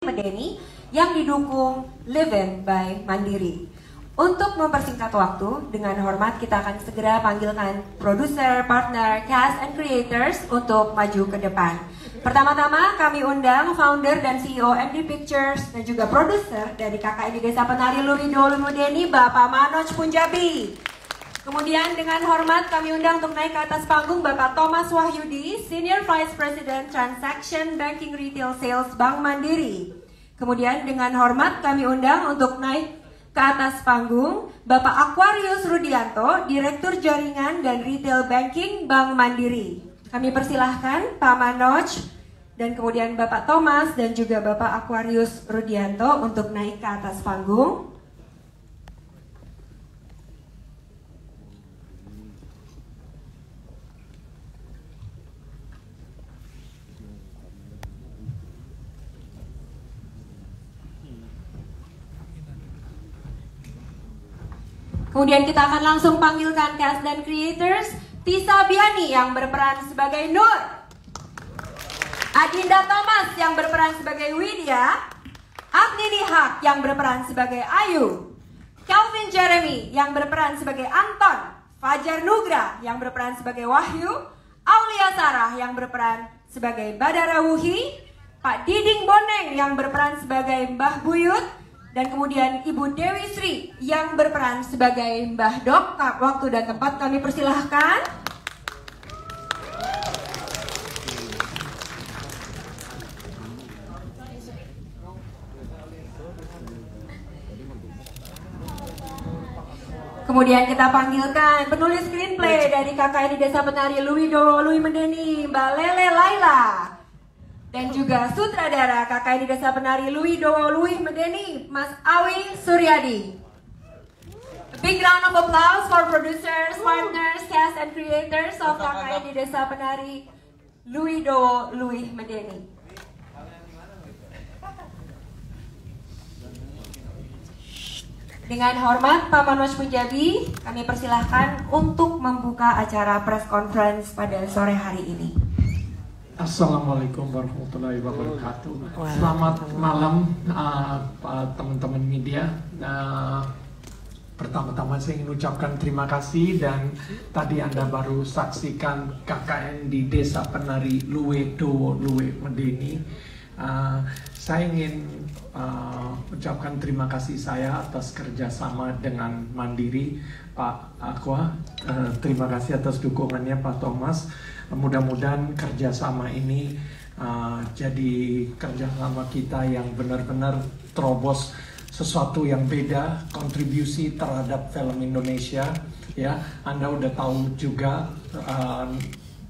Medeni yang didukung Live-In by Mandiri. Untuk mempersingkat waktu, dengan hormat kita akan segera panggilkan produser, partner, cast, and creators untuk maju ke depan. Pertama-tama kami undang founder dan CEO MD Pictures dan juga produser dari KKN di Desa Penari Luwi Medeni, Bapak Manoj Punjabi. Kemudian dengan hormat kami undang untuk naik ke atas panggung Bapak Thomas Wahyudi, Senior Vice President Transaction Banking Retail Sales Bank Mandiri. Kemudian dengan hormat kami undang untuk naik ke atas panggung Bapak Aquarius Rudianto, Direktur Jaringan dan Retail Banking Bank Mandiri. Kami persilahkan Pak Manoj dan kemudian Bapak Thomas dan juga Bapak Aquarius Rudianto untuk naik ke atas panggung. Kemudian kita akan langsung panggilkan cast dan creators. Tisa Biani yang berperan sebagai Nur, Adinda Thomas yang berperan sebagai Widya, Agni Nihak yang berperan sebagai Ayu, Kelvin Jeremy yang berperan sebagai Anton, Fajar Nugra yang berperan sebagai Wahyu, Aulia Sarah yang berperan sebagai Badara Wuhi, Pak Diding Boneng yang berperan sebagai Mbah Buyut, dan kemudian Ibu Dewi Sri yang berperan sebagai Mbah Dok. Waktu dan tempat kami persilahkan. Kemudian kita panggilkan penulis screenplay dari KKN di Desa Penari Luwi Medeni, Mbak Lele Laila. Dan juga sutradara KKN di Desa Penari Luwi Medeni, Mas Awi Suryadi. A big round of applause for producers, partners, cast, and creators of KKN di Desa Penari Luwi Medeni. Dengan hormat Pak Manoj Punjabi, kami persilahkan untuk membuka acara press conference pada sore hari ini. Assalamualaikum warahmatullahi wabarakatuh. Selamat malam teman-teman media. Pertama-tama saya ingin ucapkan terima kasih, dan tadi Anda baru saksikan KKN di Desa Penari Luwi Medeni. Saya ingin ucapkan terima kasih saya atas kerjasama dengan Mandiri, Pak Aqua. Terima kasih atas dukungannya, Pak Thomas. Mudah-mudahan kerjasama ini jadi kerjasama kita yang benar-benar terobos sesuatu yang beda, kontribusi terhadap film Indonesia. Ya, Anda udah tahu juga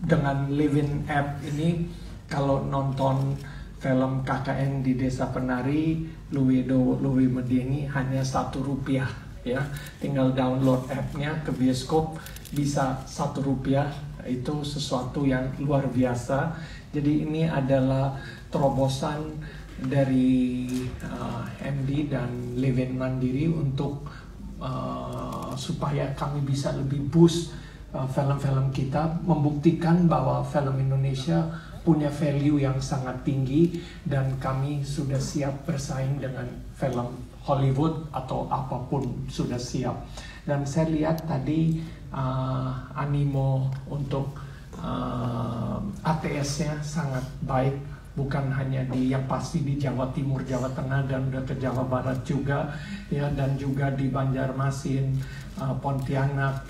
dengan Live-In app ini, kalau nonton film KKN di Desa Penari Luwi Medeni hanya Rp1, ya. Tinggal download app-nya ke bioskop, bisa Rp1. Itu sesuatu yang luar biasa. Jadi ini adalah terobosan dari MD dan Live-In Mandiri untuk supaya kami bisa lebih boost film-film kita, membuktikan bahwa film Indonesia punya value yang sangat tinggi, dan kami sudah siap bersaing dengan film Hollywood atau apapun sudah siap. Dan saya lihat tadi animo untuk ATS-nya sangat baik, bukan hanya yang pasti di Jawa Timur, Jawa Tengah, dan udah ke Jawa Barat juga, ya, dan juga di Banjarmasin, Pontianak,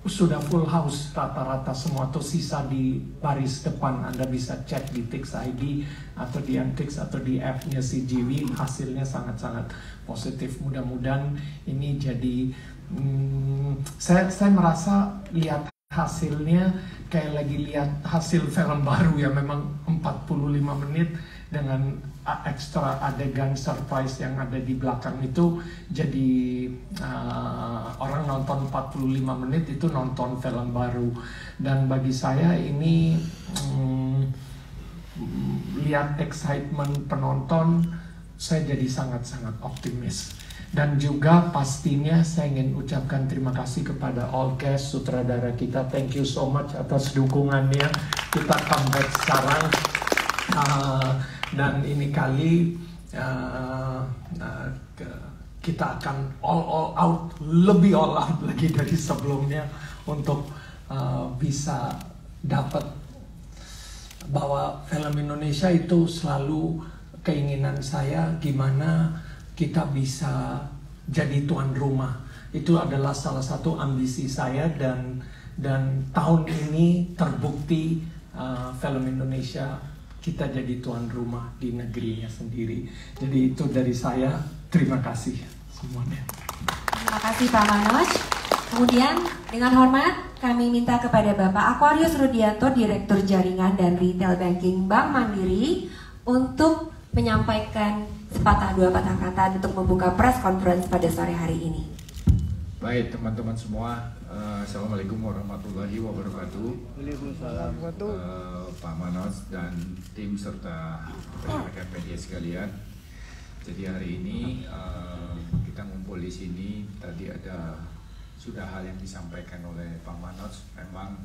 sudah full house rata-rata semua, atau sisa di baris depan. Anda bisa cek di Tix ID atau di Antix atau di app-nya CGV, hasilnya sangat-sangat positif. Mudah-mudahan ini jadi saya merasa lihat hasilnya kayak lagi lihat hasil film baru, ya. Memang 45 menit dengan ekstra adegan surprise yang ada di belakang itu, jadi orang nonton 45 menit itu nonton film baru. Dan bagi saya ini lihat excitement penonton, saya jadi sangat-sangat optimis. Dan juga pastinya saya ingin ucapkan terima kasih kepada all cast, sutradara kita. Thank you so much atas dukungannya. Kita comeback sekarang. dan ini kali kita akan all out, lebih all out lagi dari sebelumnya untuk bisa dapat bahwa film Indonesia itu selalu keinginan saya gimana kita bisa jadi tuan rumah. Itu adalah salah satu ambisi saya dan tahun ini terbukti film Indonesia kita jadi tuan rumah di negerinya sendiri. Jadi itu dari saya, terima kasih semuanya. Terima kasih Pak Manoj. Kemudian dengan hormat kami minta kepada Bapak Aquarius Rudianto, Direktur Jaringan dan Retail Banking Bank Mandiri, untuk menyampaikan sepatah dua patah kata untuk membuka press conference pada sore hari ini. Baik teman-teman semua, Assalamualaikum warahmatullahi wabarakatuh. Waalaikumsalam. Pak Manoj dan tim serta rekan media sekalian. Jadi hari ini kita ngumpul di sini. Tadi sudah hal yang disampaikan oleh Pak Manoj. Memang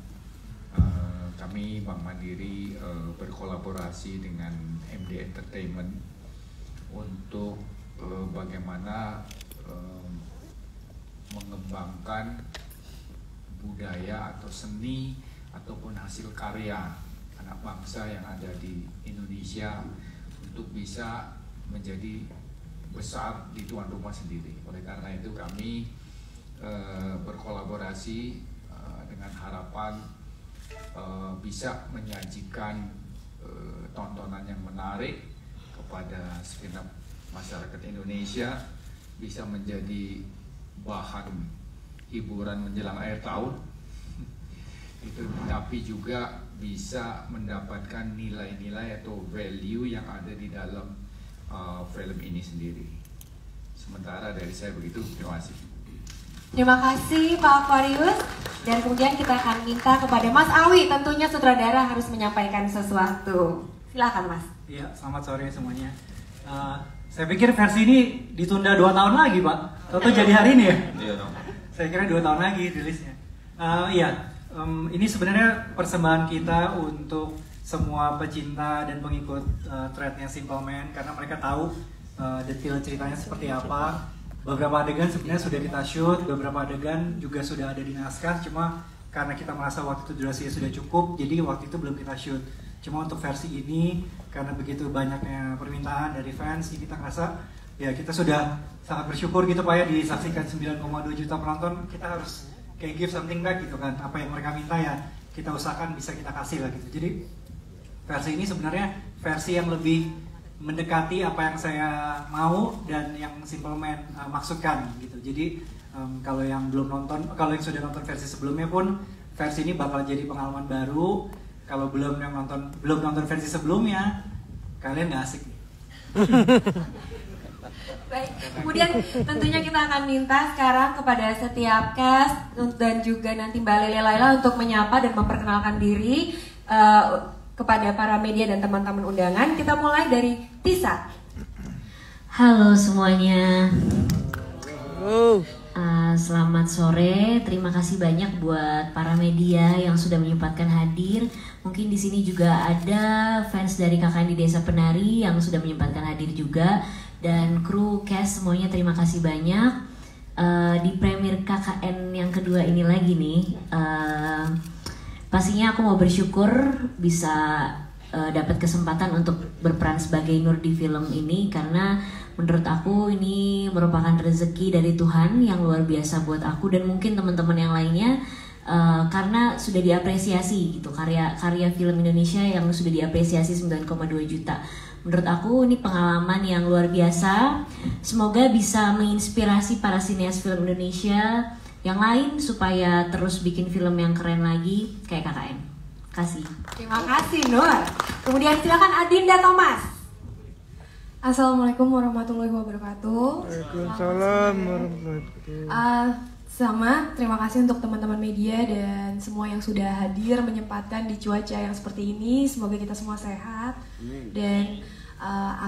kami Bank Mandiri berkolaborasi dengan MD Entertainment untuk bagaimana mengembangkan budaya atau seni ataupun hasil karya anak bangsa yang ada di Indonesia untuk bisa menjadi besar di tuan rumah sendiri. Oleh karena itu kami berkolaborasi dengan harapan bisa menyajikan tontonan yang menarik kepada segenap masyarakat Indonesia, bisa menjadi bahan hiburan menjelang akhir tahun itu, tapi juga bisa mendapatkan nilai-nilai atau value yang ada di dalam film ini sendiri. Sementara dari saya begitu, terima kasih. Terima kasih Pak Aquarius. Dan kemudian kita akan minta kepada Mas Awi, tentunya sutradara harus menyampaikan sesuatu. Silakan Mas. Iya, selamat sore semuanya. Saya pikir versi ini ditunda 2 tahun lagi Pak. Tentu jadi hari ini ya? Iya dong. Saya kira 2 tahun lagi rilisnya. Ini sebenarnya persembahan kita untuk semua pecinta dan pengikut threadnya Simple Man, karena mereka tahu detail ceritanya seperti apa. Beberapa adegan sebenarnya sudah kita shoot, beberapa adegan juga sudah ada di naskah, cuma karena kita merasa waktu itu durasinya sudah cukup, jadi waktu itu belum kita shoot. Cuma untuk versi ini, karena begitu banyaknya permintaan dari fans, kita ngerasa ya kita sudah sangat bersyukur gitu Pak ya, disaksikan 9,2 juta penonton, kita harus kayak give something back gitu kan. Apa yang mereka minta ya kita usahakan bisa kita kasih lah gitu. Jadi versi ini sebenarnya versi yang lebih mendekati apa yang saya mau dan yang Simple Man maksudkan gitu. Jadi kalau yang belum nonton, kalau yang sudah nonton versi sebelumnya pun, versi ini bakal jadi pengalaman baru. Kalau belum nonton versi sebelumnya, kalian nggak asik nih. Baik, kemudian tentunya kita akan minta sekarang kepada setiap cast dan juga nanti Mbak Lele Laila untuk menyapa dan memperkenalkan diri kepada para media dan teman-teman undangan. Kita mulai dari Tisa. Halo semuanya. Selamat sore. Terima kasih banyak buat para media yang sudah menyempatkan hadir. Mungkin di sini juga ada fans dari KKN di Desa Penari yang sudah menyempatkan hadir juga, dan kru cast semuanya terima kasih banyak. Di premier KKN yang kedua ini lagi nih. Pastinya aku mau bersyukur bisa dapat kesempatan untuk berperan sebagai Nur di film ini, karena menurut aku ini merupakan rezeki dari Tuhan yang luar biasa buat aku dan mungkin teman-teman yang lainnya, karena sudah diapresiasi gitu, karya film Indonesia yang sudah diapresiasi 9,2 juta. Menurut aku ini pengalaman yang luar biasa. Semoga bisa menginspirasi para sineas film Indonesia yang lain supaya terus bikin film yang keren lagi kayak KKN. Kasih. Terima kasih Nur. Kemudian silakan Adinda Thomas. Assalamualaikum warahmatullahi wabarakatuh. Waalaikumsalam warahmatullahi wabarakatuh. Sama, terima kasih untuk teman-teman media dan semua yang sudah hadir menyempatkan di cuaca yang seperti ini. Semoga kita semua sehat. Dan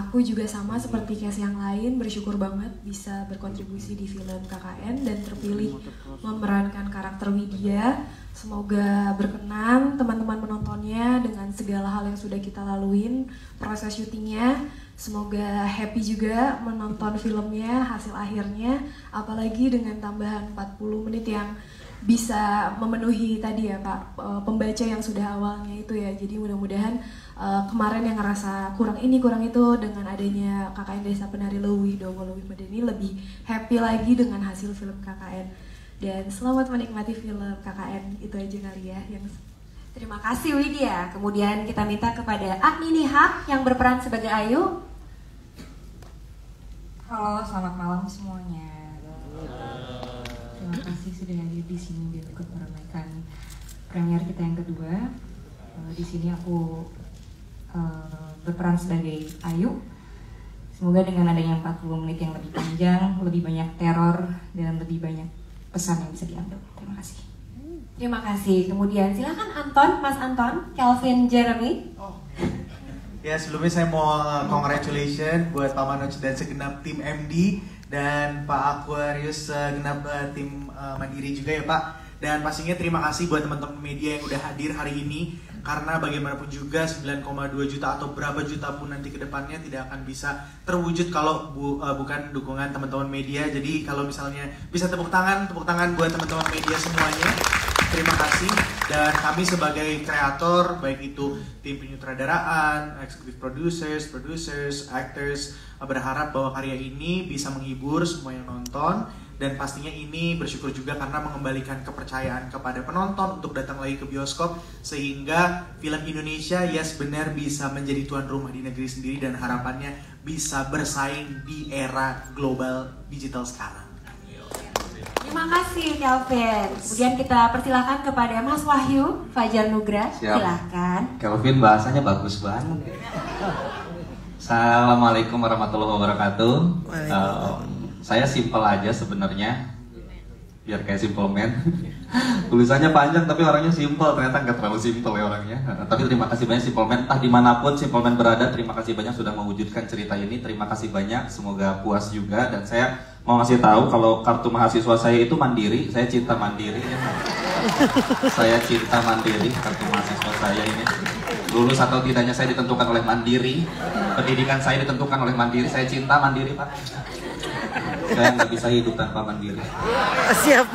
Aku juga sama seperti case yang lain, bersyukur banget bisa berkontribusi di film KKN dan terpilih memerankan karakter Widya. Semoga berkenan teman-teman menontonnya dengan segala hal yang sudah kita laluin proses syutingnya. Semoga happy juga menonton filmnya, hasil akhirnya, apalagi dengan tambahan 40 menit yang bisa memenuhi tadi ya Pak, pembaca yang sudah awalnya itu ya. Jadi mudah-mudahan kemarin yang ngerasa kurang ini kurang itu, dengan adanya KKN Desa Penari Luwih Dowo Luwih Medeni lebih happy lagi dengan hasil film KKN. Dan selamat menikmati film KKN, itu aja kali ya yang... Terima kasih Widya. Kemudian kita minta kepada Agni Nihak yang berperan sebagai Ayu. Halo, selamat malam semuanya. Terima kasih sudah hadir di sini dan ikut meramaikan premier kita yang kedua. Di sini aku berperan sebagai Ayu. Semoga dengan adanya 40 menit yang lebih panjang, lebih banyak teror dan lebih banyak pesan yang bisa diambil. Terima kasih. Terima kasih. Kemudian silakan Anton, Mas Anton, Kelvin Jeremy. Ya, sebelumnya saya mau congratulations buat Pak Manoj dan segenap tim MD dan Pak Aquarius segenap tim Mandiri juga ya Pak. Dan pastinya terima kasih buat teman-teman media yang udah hadir hari ini, karena bagaimanapun juga 9,2 juta atau berapa juta pun nanti ke depannya tidak akan bisa terwujud kalau bukan dukungan teman-teman media. Jadi kalau misalnya bisa tepuk tangan buat teman-teman media semuanya. Terima kasih. Dan kami sebagai kreator, baik itu tim penyutradaraan, executive producers, actors, berharap bahwa karya ini bisa menghibur semua yang nonton. Dan pastinya ini bersyukur juga karena mengembalikan kepercayaan kepada penonton untuk datang lagi ke bioskop, sehingga film Indonesia yes benar bisa menjadi tuan rumah di negeri sendiri dan harapannya bisa bersaing di era global digital sekarang. Terima kasih Kelvin. Kemudian kita persilahkan kepada Mas Wahyu Fajar Nugra. Silakan. Kelvin bahasanya bagus banget. Assalamualaikum warahmatullahi wabarakatuh. Saya simpel aja sebenarnya, biar kayak simple man. Tulisannya panjang tapi orangnya simple, ternyata nggak terlalu simple ya orangnya. Tapi terima kasih banyak Simple Man, entah dimanapun Simple Man berada, terima kasih banyak sudah mewujudkan cerita ini. Terima kasih banyak, semoga puas juga. Dan saya mau ngasih tahu kalau kartu mahasiswa saya itu mandiri, saya cinta mandiri. Saya cinta mandiri, kartu mahasiswa saya ini. Lulus atau tidaknya saya ditentukan oleh mandiri, pendidikan saya ditentukan oleh mandiri, saya cinta mandiri Pak. Saya nggak bisa hidup tanpa mandiri. Siap.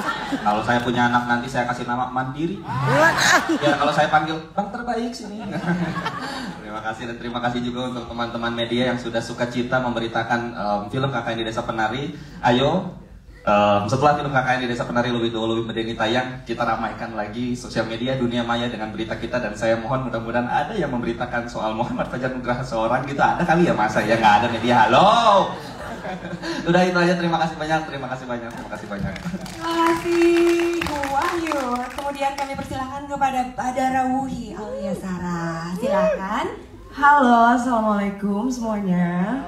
Kalau saya punya anak nanti saya kasih nama Mandiri. Ya kalau saya panggil Bang terbaik sini. Terima kasih dan terima kasih juga untuk teman-teman media yang sudah suka cita memberitakan film KKN di Desa Penari. Ayo, setelah film KKN di Desa Penari Luwih Dowo Luwih Medeni tayang, kita ramaikan lagi sosial media dunia maya dengan berita kita. Dan saya mohon mudah-mudahan ada yang memberitakan soal Muhammad Fajar Nugra seorang gitu. Ada kali ya masa ya nggak ada media. Halo. Udah itu aja, terima kasih banyak. Terima kasih Wahyu. Kemudian kami persilahkan kepada Badara Wuhi alias Sarah. Silakan. Halo, assalamualaikum semuanya.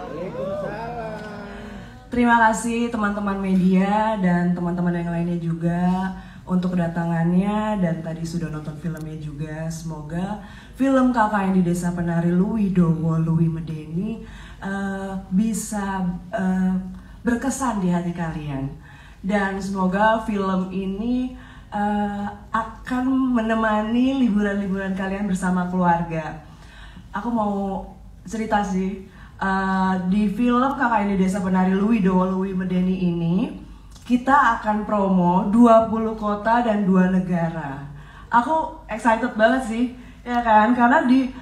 Terima kasih teman-teman media dan teman-teman yang lainnya juga untuk kedatangannya dan tadi sudah nonton filmnya juga. Semoga film KKN di Desa Penari Luwih Dowo Luwih Medeni bisa berkesan di hati kalian, dan semoga film ini akan menemani liburan-liburan kalian bersama keluarga. Aku mau cerita sih, di film KKN di Desa Penari Luwih Dowo Luwih Medeni ini kita akan promo 20 kota dan 2 negara. Aku excited banget sih, ya kan, karena di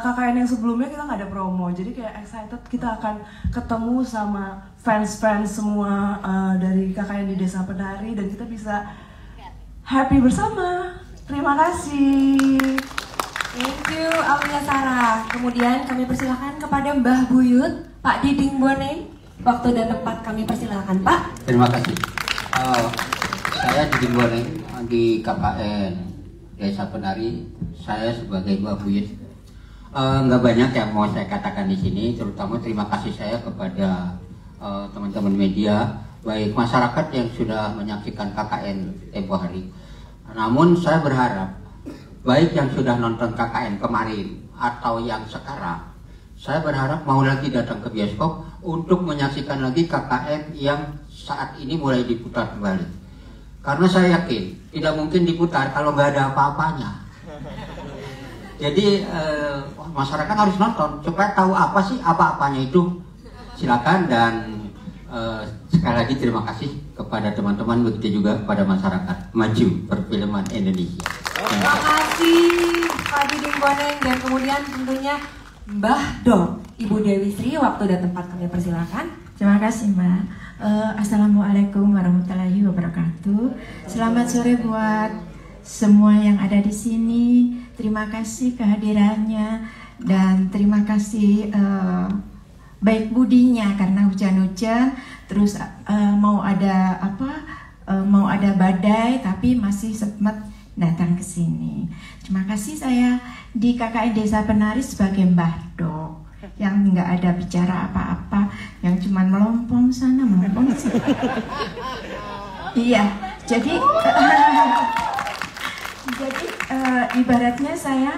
KKN yang sebelumnya kita nggak ada promo, jadi kayak excited kita akan ketemu sama fans-fans semua dari KKN di Desa Penari dan kita bisa happy bersama. Terima kasih. Thank you Aulia Sarah. Kemudian kami persilahkan kepada Mbah Buyut, Pak Diding Boneng. Waktu dan tempat kami persilahkan Pak. Terima kasih. Saya Diding Boneng di KKN Desa Penari. Saya sebagai Mbah Buyut, nggak banyak yang mau saya katakan di sini. Terutama terima kasih saya kepada teman-teman media, baik masyarakat yang sudah menyaksikan KKN tempo hari. Namun saya berharap, baik yang sudah nonton KKN kemarin atau yang sekarang, saya berharap mau lagi datang ke bioskop untuk menyaksikan lagi KKN yang saat ini mulai diputar kembali. Karena saya yakin tidak mungkin diputar kalau nggak ada apa-apanya. Jadi masyarakat harus nonton supaya tahu apa sih apa-apanya itu. Silakan dan sekali lagi terima kasih kepada teman-teman, begitu juga kepada masyarakat maju perfilman Indonesia. Terima kasih Pak Diding Boneng dan kemudian tentunya Mbah Dong, Ibu Dewi Sri, waktu dan tempat kami persilakan. Terima kasih Mbak. Assalamualaikum warahmatullahi wabarakatuh. Selamat sore buat semua yang ada di sini. Terima kasih kehadirannya dan terima kasih baik budinya karena hujan-hujan terus mau ada badai tapi masih sempat datang ke sini. Terima kasih, saya di KKN Desa Penari sebagai Mbah Dok yang nggak ada bicara apa-apa, yang cuman melompong sana melompong sini. Iya, jadi ibaratnya saya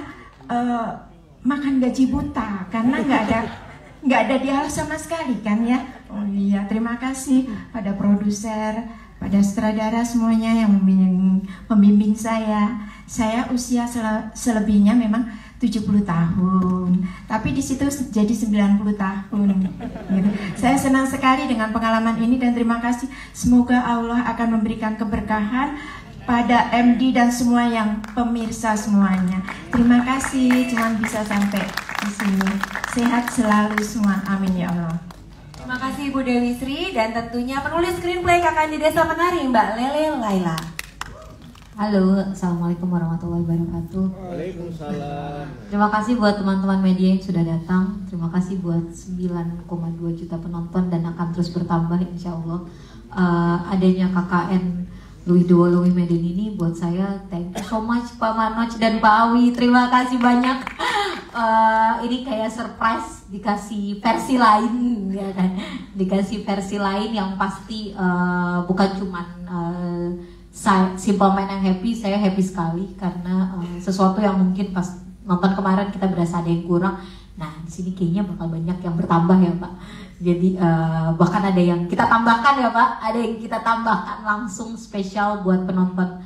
makan gaji buta karena nggak ada dialog sama sekali kan ya. Oh iya, terima kasih pada produser, pada sutradara semuanya yang membimbing saya. Saya usia selebihnya memang 70 tahun, tapi di situ jadi 90 tahun. Gitu. Saya senang sekali dengan pengalaman ini dan terima kasih. Semoga Allah akan memberikan keberkahan pada MD dan semua yang pemirsa semuanya. Terima kasih, cuman bisa sampai di sini. Sehat selalu semua, amin ya Allah. Terima kasih Ibu Dewi Sri dan tentunya penulis screenplay KKN di Desa Penari Mbak Lele Laila. Halo, assalamualaikum warahmatullahi wabarakatuh. Waalaikumsalam. Terima kasih buat teman-teman media yang sudah datang. Terima kasih buat 9,2 juta penonton dan akan terus bertambah insya Allah. Adanya KKN Louis II Louis Meden ini buat saya, thank you so much Pak Manoj dan Pak Awi. Terima kasih banyak. Ini kayak surprise dikasih versi lain ya kan, dikasih versi lain yang pasti bukan cuman Simple Man yang happy. Saya happy sekali karena sesuatu yang mungkin pas nonton kemarin kita berasa ada yang kurang. Nah di sini kayaknya bakal banyak yang bertambah ya Pak. Jadi bahkan ada yang kita tambahkan ya Pak, ada yang kita tambahkan langsung spesial buat penonton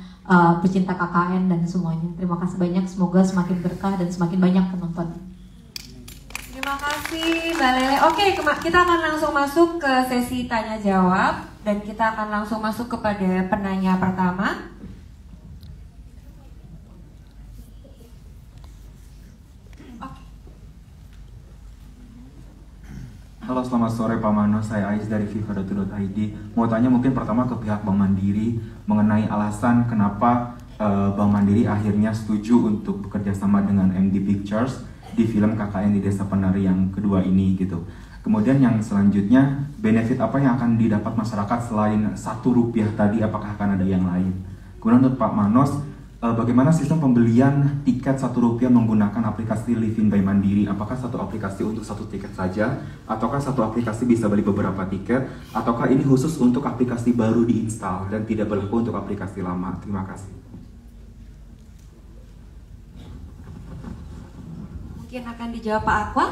pecinta KKN dan semuanya. Terima kasih banyak, semoga semakin berkah dan semakin banyak penonton. Terima kasih Mbak Lele. Oke, kita akan langsung masuk ke sesi tanya jawab dan kita akan langsung masuk kepada penanya pertama. Halo, selamat sore Pak Mano, saya Ais dari FIFA.id. Mau tanya mungkin pertama ke pihak Bank Mandiri mengenai alasan kenapa Bank Mandiri akhirnya setuju untuk bekerja sama dengan MD Pictures di film KKN di Desa Penari yang kedua ini gitu. Kemudian yang selanjutnya, benefit apa yang akan didapat masyarakat selain Rp1 tadi, apakah akan ada yang lain? Kemudian untuk Pak Manos, bagaimana sistem pembelian tiket Rp1 menggunakan aplikasi Livin by Mandiri? Apakah satu aplikasi untuk satu tiket saja? Ataukah satu aplikasi bisa beli beberapa tiket? Ataukah ini khusus untuk aplikasi baru diinstal dan tidak berlaku untuk aplikasi lama? Terima kasih. Mungkin akan dijawab Pak Aqua.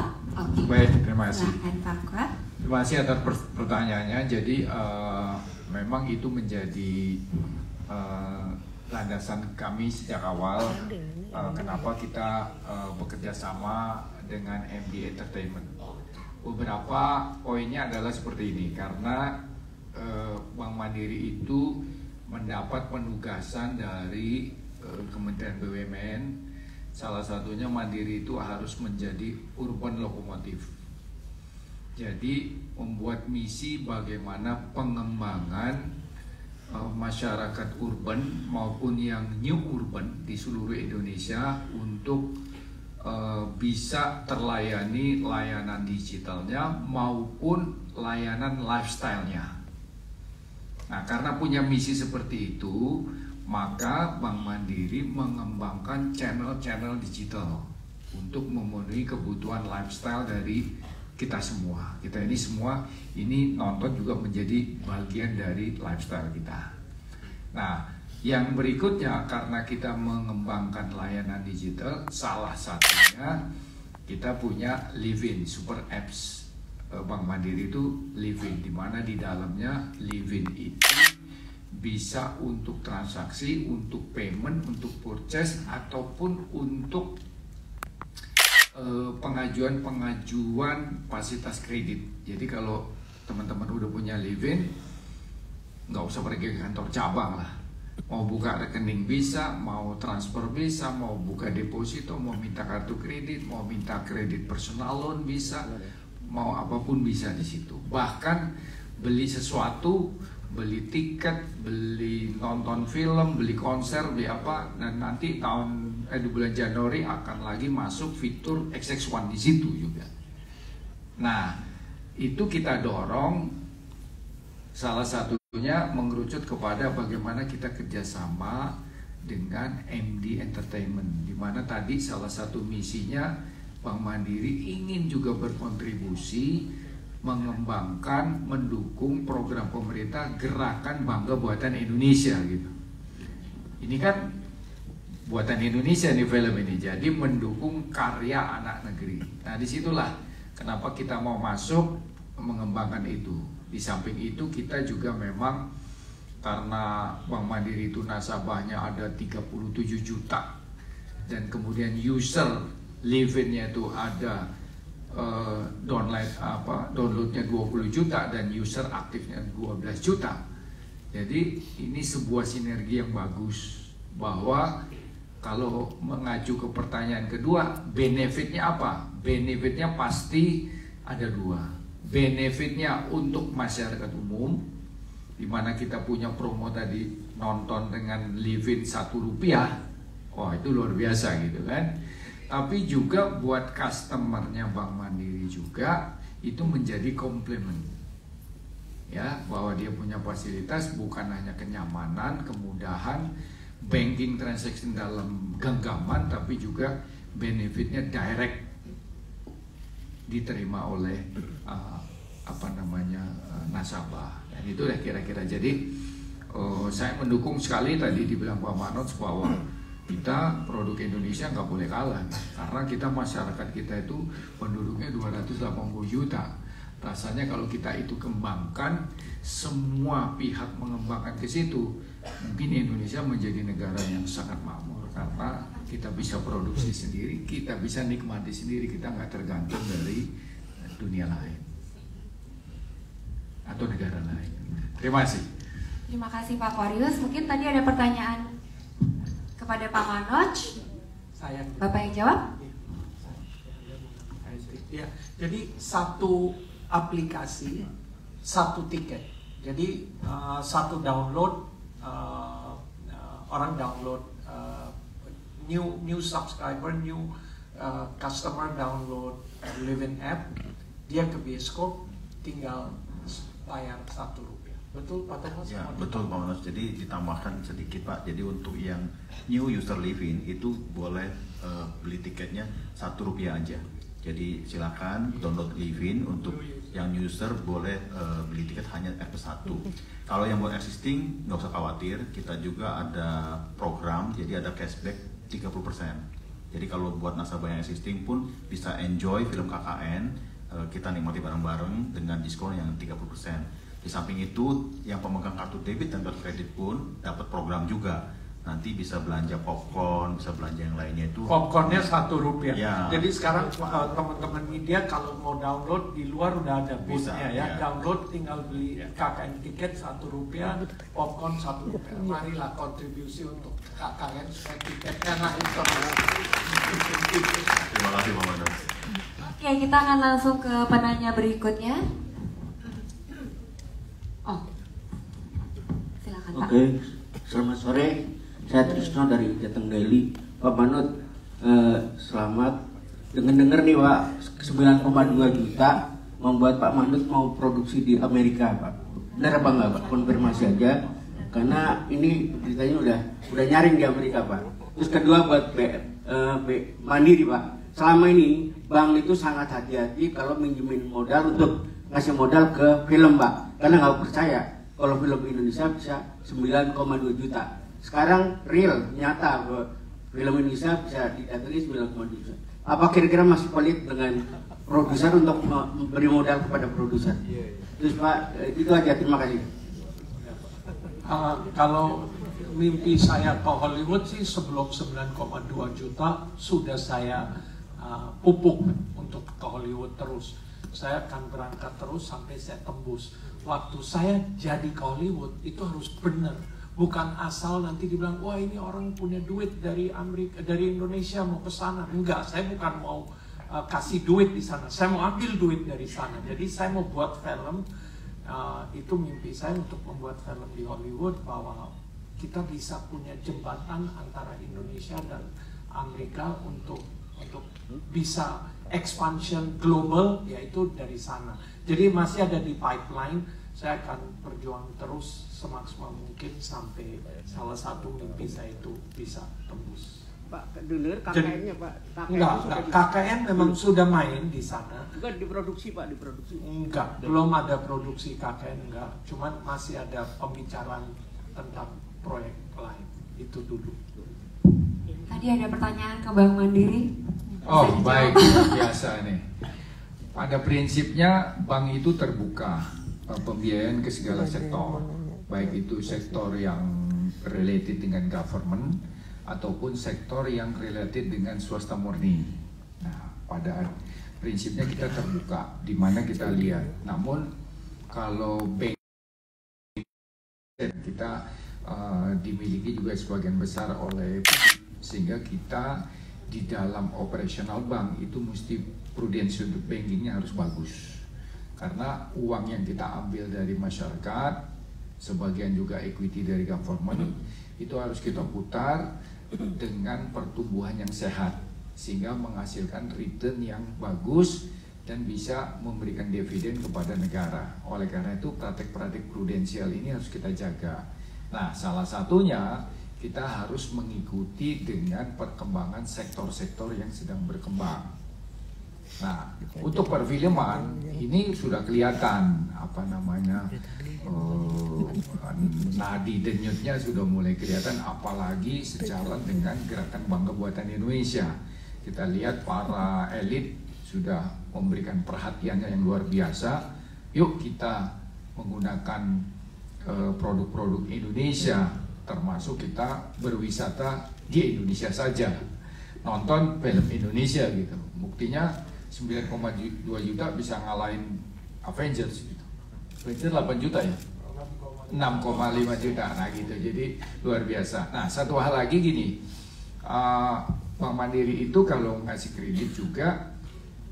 Baik, terima kasih. Pak Aqua. Terima kasih atas pertanyaannya. Jadi memang itu menjadi landasan kami sejak awal kenapa kita bekerja sama dengan MD Entertainment. Beberapa poinnya adalah seperti ini, karena Bank Mandiri itu mendapat penugasan dari Kementerian BUMN. Salah satunya Mandiri itu harus menjadi urban lokomotif. Jadi membuat misi bagaimana pengembangan masyarakat urban maupun yang new urban di seluruh Indonesia untuk bisa terlayani layanan digitalnya maupun layanan lifestyle-nya. Nah, karena punya misi seperti itu, maka Bank Mandiri mengembangkan channel-channel digital untuk memenuhi kebutuhan lifestyle dari kita semua. Kita ini semua ini nonton juga menjadi bagian dari lifestyle kita. Nah, yang berikutnya karena kita mengembangkan layanan digital, salah satunya kita punya Livin super apps Bank Mandiri itu Livin, di mana di dalamnya Livin itu bisa untuk transaksi, untuk payment, untuk purchase ataupun untuk pengajuan fasilitas kredit. Jadi kalau teman-teman udah punya Livin, nggak usah pergi ke kantor cabang lah. Mau buka rekening bisa, mau transfer bisa, mau buka deposito, mau minta kartu kredit, mau minta kredit personal loan bisa, mau apapun bisa di situ. Bahkan beli sesuatu, beli tiket, beli nonton film, beli konser, beli apa, dan nanti di bulan Januari akan lagi masuk fitur XX1 di situ juga. Nah, itu kita dorong, salah satunya mengerucut kepada bagaimana kita kerjasama dengan MD Entertainment, di mana tadi salah satu misinya Bank Mandiri ingin juga berkontribusi mengembangkan, mendukung program pemerintah Gerakan Bangga Buatan Indonesia gitu. Ini kan buatan Indonesia nih film ini, jadi mendukung karya anak negeri. Nah disitulah kenapa kita mau masuk mengembangkan itu. Di samping itu kita juga memang karena Bank Mandiri itu nasabahnya ada 37 juta dan kemudian user Livin-nya itu ada downloadnya 20 juta dan user aktifnya 12 juta. Jadi ini sebuah sinergi yang bagus, bahwa kalau mengacu ke pertanyaan kedua, benefitnya apa? Benefitnya pasti ada dua. Benefitnya untuk masyarakat umum, di mana kita punya promo tadi, nonton dengan Livin Rp1, wah itu luar biasa gitu kan. Tapi juga buat customernya Bank Mandiri juga itu menjadi komplement, ya, bahwa dia punya fasilitas bukan hanya kenyamanan, kemudahan, banking transaction dalam genggaman, tapi juga benefitnya direct diterima oleh nasabah. Dan itu lah kira-kira. Jadi saya mendukung sekali tadi dibilang Pak Manoj bahwa kita produk Indonesia nggak boleh kalah, karena kita masyarakat kita itu penduduknya 280 juta. Rasanya kalau kita itu kembangkan, semua pihak mengembangkan ke situ, mungkin Indonesia menjadi negara yang sangat makmur, karena kita bisa produksi sendiri, kita bisa nikmati sendiri, kita nggak tergantung dari dunia lain atau negara lain. Terima kasih. Terima kasih Pak Kwarius. Mungkin tadi ada pertanyaan kepada Pak Manoj. Bapak yang jawab. Ya, jadi satu aplikasi, satu tiket. Jadi satu download, orang download, new subscriber, new customer download Livin app, dia ke bioskop tinggal bayar Rp1. Betul Pak Thomas? Ya, betul Pak Manoj. Jadi ditambahkan sedikit Pak. Jadi untuk yang new user Livin itu boleh beli tiketnya Rp1 aja. Jadi silakan download Livin. Untuk yang new user boleh beli tiket hanya Rp1. Kalau yang buat existing nggak usah khawatir. Kita juga ada program, jadi ada cashback 30%. Jadi kalau buat nasabah yang existing pun bisa enjoy film KKN. Kita nikmati bareng-bareng dengan diskon yang 30%. Di samping itu, yang pemegang kartu debit dan kartu kredit pun dapat program juga. Nanti bisa belanja popcorn, bisa belanja yang lainnya itu. Popcornnya Rp1. Ya. Jadi sekarang teman-teman media kalau mau download di luar udah ada booth-nya ya. Download tinggal beli KKN tiket Rp1, popcorn Rp1. Marilah kontribusi untuk KKN supaya tiketnya naik terus. Terima kasih Pak Manoj. Oke, kita akan langsung ke penanya berikutnya. Oh, silakan Pak. Oke, selamat sore. Saya Trisno dari Jateng Daily. Pak Manoj, selamat. Dengar-dengar nih Pak, 9,2 juta membuat Pak Manoj mau produksi di Amerika Pak. Benar apa enggak Pak? Konfirmasi aja. Karena ini beritanya udah nyaring di Amerika Pak. Terus kedua buat Mandiri Pak. Selama ini bank itu sangat hati-hati kalau minjemin modal untuk ngasih modal ke film Pak. Karena nggak percaya kalau film Indonesia bisa 9,2 juta. Sekarang real, nyata bahwa film Indonesia bisa didatangi 9,2 juta. Apa kira-kira masih pelit dengan produser untuk memberi modal kepada produser? Terus Pak, itu aja, terima kasih. Kalau mimpi saya ke Hollywood sih sebelum 9,2 juta sudah saya pupuk untuk ke Hollywood terus. Saya akan berangkat terus sampai saya tembus. Waktu saya jadi ke Hollywood itu harus benar, bukan asal nanti dibilang wah ini orang punya duit dari Amerika, dari Indonesia mau ke sana. Enggak, saya bukan mau kasih duit di sana, saya mau ambil duit dari sana. Jadi saya mau buat film. Itu mimpi saya untuk membuat film di Hollywood, bahwa kita bisa punya jembatan antara Indonesia dan Amerika untuk bisa expansion global, yaitu dari sana. Jadi masih ada di pipeline. Saya akan berjuang terus semaksimal mungkin sampai salah satu mimpi saya itu bisa tembus. Pak, dengar KKN-nya Pak. Enggak, KKN memang sudah main di sana. Bukan diproduksi Pak, diproduksi. Enggak, belum ada produksi KKN, enggak. Cuman masih ada pembicaraan tentang proyek lain. Itu dulu. Tadi ada pertanyaan ke Bank Mandiri. Oh baik, biasa nih. Pada prinsipnya bank itu terbuka pembiayaan ke segala sektor, baik itu sektor yang related dengan government ataupun sektor yang related dengan swasta murni. Nah, pada prinsipnya kita terbuka, di mana kita lihat. Namun kalau bank kita dimiliki juga sebagian besar oleh sehingga kita di dalam operasional bank itu mesti prudensi untuk bankingnya harus bagus, karena uang yang kita ambil dari masyarakat, sebagian juga equity dari government, itu harus kita putar dengan pertumbuhan yang sehat sehingga menghasilkan return yang bagus dan bisa memberikan dividen kepada negara. Oleh karena itu praktek-praktek prudensial ini harus kita jaga. Nah, salah satunya kita harus mengikuti dengan perkembangan sektor-sektor yang sedang berkembang. Nah, untuk perfilman ini sudah kelihatan nadi denyutnya sudah mulai kelihatan, apalagi sejalan dengan gerakan bangga buatan Indonesia. Kita lihat para elit sudah memberikan perhatiannya yang luar biasa. Yuk kita menggunakan produk-produk Indonesia, termasuk kita berwisata di Indonesia saja, nonton film Indonesia gitu. Buktinya 9,2 juta bisa ngalahin Avengers gitu. Avengers 8 juta ya, 6,5 juta, nah gitu. Jadi luar biasa. Nah, satu hal lagi gini, Bank Mandiri itu kalau ngasih kredit juga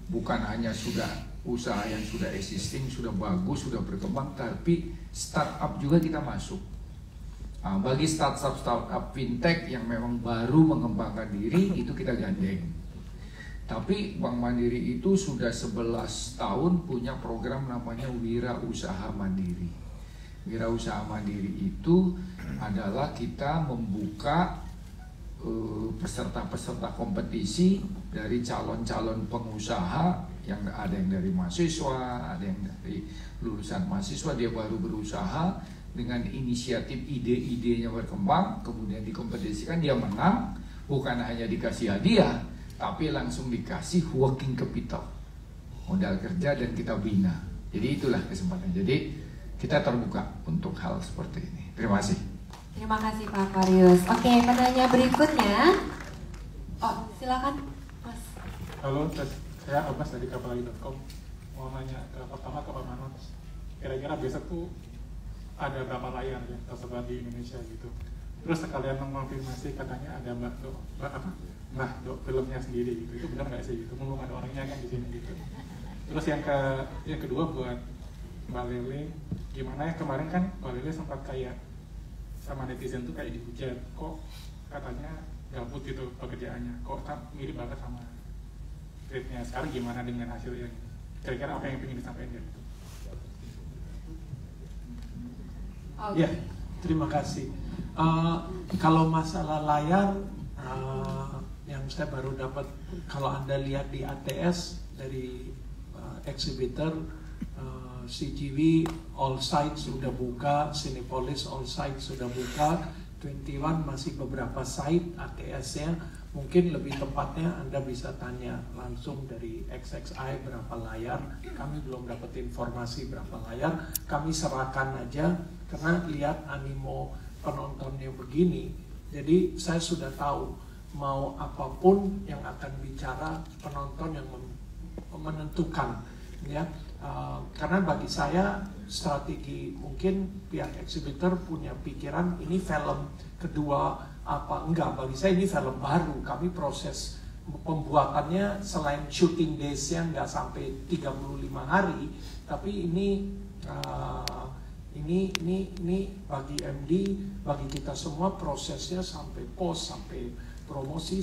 bukan hanya sudah usaha yang sudah existing, sudah bagus, sudah berkembang, tapi startup juga kita masuk. Bagi startup fintech yang memang baru mengembangkan diri, itu kita gandeng. Tapi Bank Mandiri itu sudah 11 tahun punya program namanya Wira Usaha Mandiri. Wira Usaha Mandiri itu adalah kita membuka peserta-peserta kompetisi dari calon-calon pengusaha, yang ada yang dari mahasiswa, ada yang dari lulusan mahasiswa, dia baru berusaha, dengan inisiatif ide-idenya berkembang, kemudian dikompetisikan, dia menang, bukan hanya dikasih hadiah, tapi langsung dikasih working capital, modal kerja, dan kita bina. Jadi itulah kesempatan. Jadi kita terbuka untuk hal seperti ini. Terima kasih. Terima kasih Pak Marius. Oke, pertanyaan berikutnya. Oh, silakan Mas. Halo, saya Abbas dari kapalagi.com. Mau nanya pertama ke Pak Manoj. Kira-kira besok tuh ada berapa layar yang tersebar di Indonesia gitu. Terus sekalian mengonfirmasi, katanya ada Mbak Do filmnya sendiri gitu. Itu benar nggak sih gitu? Belum ada orangnya kan di sini gitu. Terus yang kedua buat Mbak Lele, gimana ya kemarin kan Mbak Lele sempat kayak sama netizen tuh kayak dihujat, kok katanya gabut gitu pekerjaannya, kok mirip banget sama tweetnya. Sekarang gimana dengan hasilnya? Kira-kira apa yang ingin disampaikan gitu? Ya, terima kasih. Kalau masalah layar, yang saya baru dapat, kalau Anda lihat di ATS dari exhibitor, CGV all sites sudah buka, Cinepolis all sites sudah buka, 21 masih beberapa site ATS-nya Mungkin lebih tepatnya Anda bisa tanya langsung dari XXI berapa layar. Kami belum dapat informasi berapa layar. Kami serahkan aja karena lihat animo penontonnya begini. Jadi saya sudah tahu mau apapun yang akan bicara, penonton yang menentukan, ya. Karena bagi saya strategi, mungkin pihak eksibitor punya pikiran ini film kedua apa enggak, bagi saya ini film baru. Kami proses pembuatannya selain shooting days-nya nggak sampai 35 hari, tapi ini bagi MD, bagi kita semua prosesnya sampai post, sampai promosi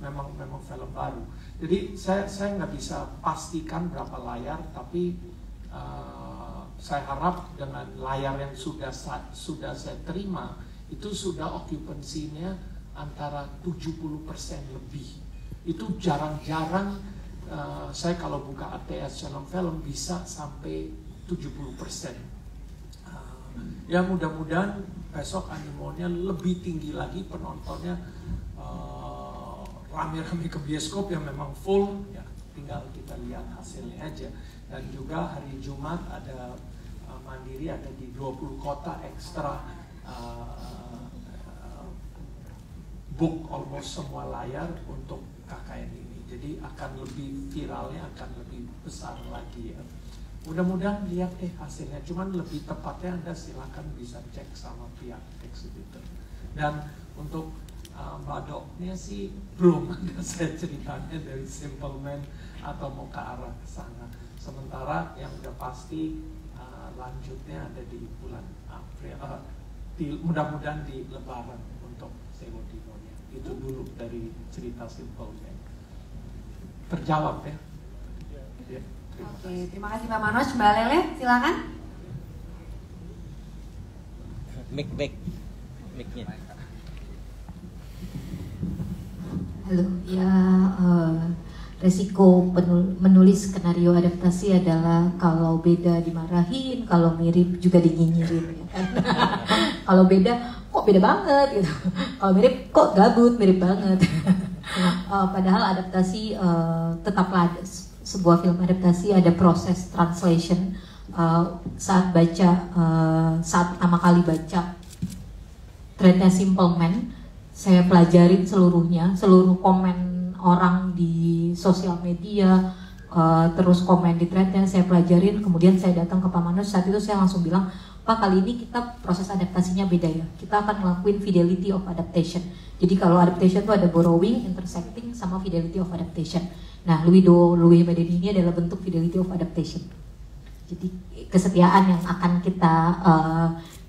memang film baru. Jadi saya nggak bisa pastikan berapa layar, tapi saya harap dengan layar yang sudah saya terima itu sudah occupancy-nya antara 70% lebih. Itu jarang-jarang saya kalau buka ATS channel film bisa sampai 70%. Ya mudah-mudahan besok animonya lebih tinggi lagi, penontonnya rame-rame ke bioskop yang memang full, ya tinggal kita lihat hasilnya aja. Dan juga hari Jumat ada Mandiri ada di 20 kota ekstra book almost semua layar untuk KKN ini. Jadi akan lebih viralnya, akan lebih besar lagi ya. Mudah-mudahan lihat hasilnya, cuman lebih tepatnya Anda silakan bisa cek sama pihak eksibitor. Dan untuk Mbak Doknya sih belum ada saya ceritanya dari Simple Man atau mau ke arah ke sana. Sementara yang udah pasti lanjutnya ada di bulan April, mudah-mudahan di Lebaran untuk Sewodinonya. Itu dulu dari cerita Simple Man. Terjawab ya? Ya. Oke, terima kasih Pak Manoj. Mbak Lele, silakan. Mic-nya. Halo, ya resiko menulis skenario adaptasi adalah kalau beda dimarahin, kalau mirip juga dinyinyirin, ya kan? Kalau beda, kok beda banget gitu. Kalau mirip, kok gabut, mirip banget. Padahal adaptasi tetaplah sebuah film adaptasi ada proses translation. Saat pertama kali baca Thread-nya Simple Man, saya pelajarin seluruhnya, seluruh komen orang di sosial media, terus komen di threadnya saya pelajarin. Kemudian saya datang ke Pak Manoj, saat itu saya langsung bilang, Pak, kali ini kita proses adaptasinya beda ya, kita akan ngelakuin fidelity of adaptation. Jadi kalau adaptation itu ada borrowing, intersecting, sama fidelity of adaptation. Nah, Louis Madeni ini adalah bentuk fidelity of adaptation. Jadi kesetiaan yang akan kita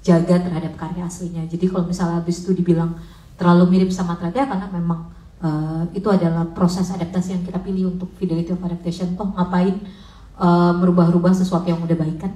jaga terhadap karya aslinya. Jadi kalau misalnya habis itu dibilang terlalu mirip sama threadnya, karena memang itu adalah proses adaptasi yang kita pilih untuk fidelity of adaptation. Toh ngapain merubah-rubah sesuatu yang udah baik kan?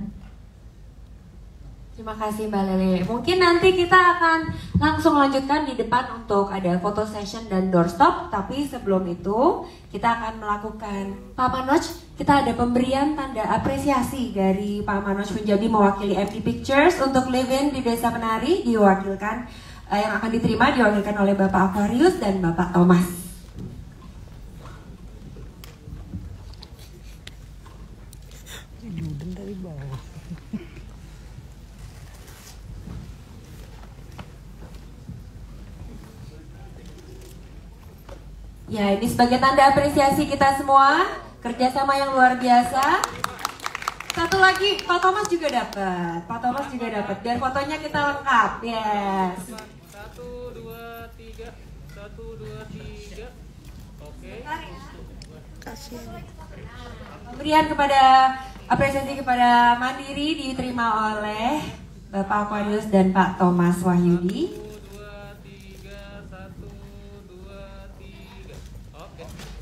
Terima kasih Mbak Lele. Mungkin nanti kita akan langsung lanjutkan di depan untuk ada photo session dan doorstop. Tapi sebelum itu kita akan melakukan Pak Manoj. Kita ada pemberian tanda apresiasi dari Pak Manoj Punjabi mewakili MD Pictures untuk Live-In di Desa Penari, diwakilkan yang akan diterima diwakilkan oleh Bapak Aquarius dan Bapak Thomas. Dari bawah. Ya, ini sebagai tanda apresiasi kita semua, kerjasama yang luar biasa. Satu lagi, Pak Thomas juga dapat. Pak Thomas juga dapat. Biar fotonya kita lengkap. Yes. 1, 2, 3. 1, 2, 3. Oke. Kasih. Pemberian kepada apresiasi kepada Mandiri diterima oleh Bapak Aquarius dan Pak Thomas Wahyudi.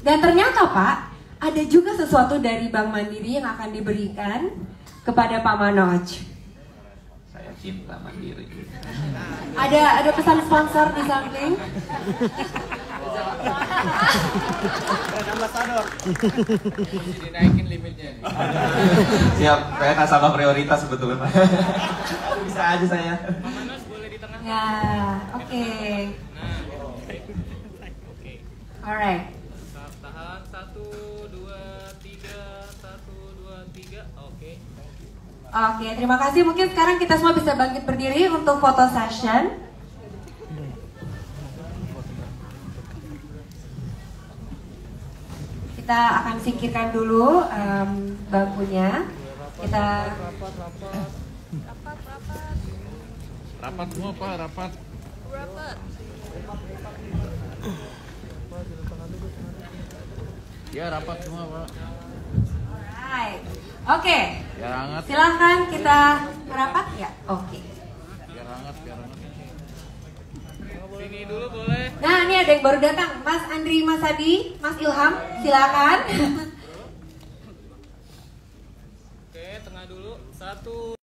Dan ternyata Pak, ada juga sesuatu dari Bank Mandiri yang akan diberikan kepada Pak Manoj. Saya cinta Mandiri. Ada pesan sponsor di samping. Ambasador. Dinaikin limitnya. Siap, saya nasabah prioritas sebetulnya Pak. Bisa aja saya. Pak Manoj boleh di tengah. Ya, oke. Alright. Tahan 1, 2, 3, 1, 2, 3. Oke. Oke, terima kasih. Mungkin sekarang kita semua bisa bangkit berdiri untuk foto session. Kita akan singkirkan dulu bangkunya. Kita Rapat semua Pak, rapat. Ya rapat semua Pak. Alright. Oke. Biar hangat. Silahkan kita merapat ya. Oke. Biar hangat, biar hangat. Sini dulu boleh. Nah, ini ada yang baru datang, Mas Andri, Mas Adi, Mas Ilham, silakan. Oke, tengah dulu. 1.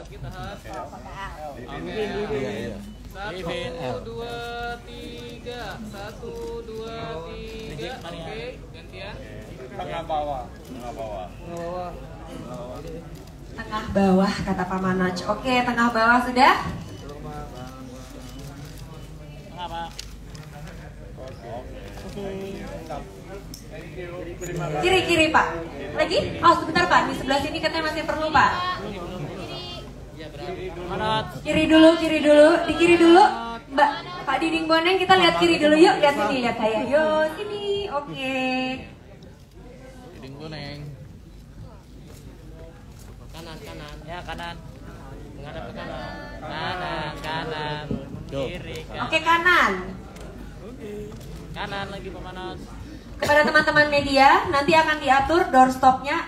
Kita tahan. 1, 2, 3. 1, 2, 3. Oke, gantian. Tengah bawah. Tengah bawah kata Pak Manoj. Oke, tengah bawah sudah. Tengah Pak. Kiri Pak. Lagi? Oh sebentar Pak, di sebelah sini katanya masih perlu Pak. Kiri dulu. Di kiri dulu. Mbak, Pak Diding Boneng, kita lihat kiri dulu yuk. Lihat sini, lihat saya. Yuk, sini. Oke. Diding Boneng. Kanan. Ya, kanan. Menghadap ke kanan. Kanan. Kiri. Oke, kanan. Kanan lagi Pak Manos. Kepada teman-teman media, nanti akan diatur doorstopnya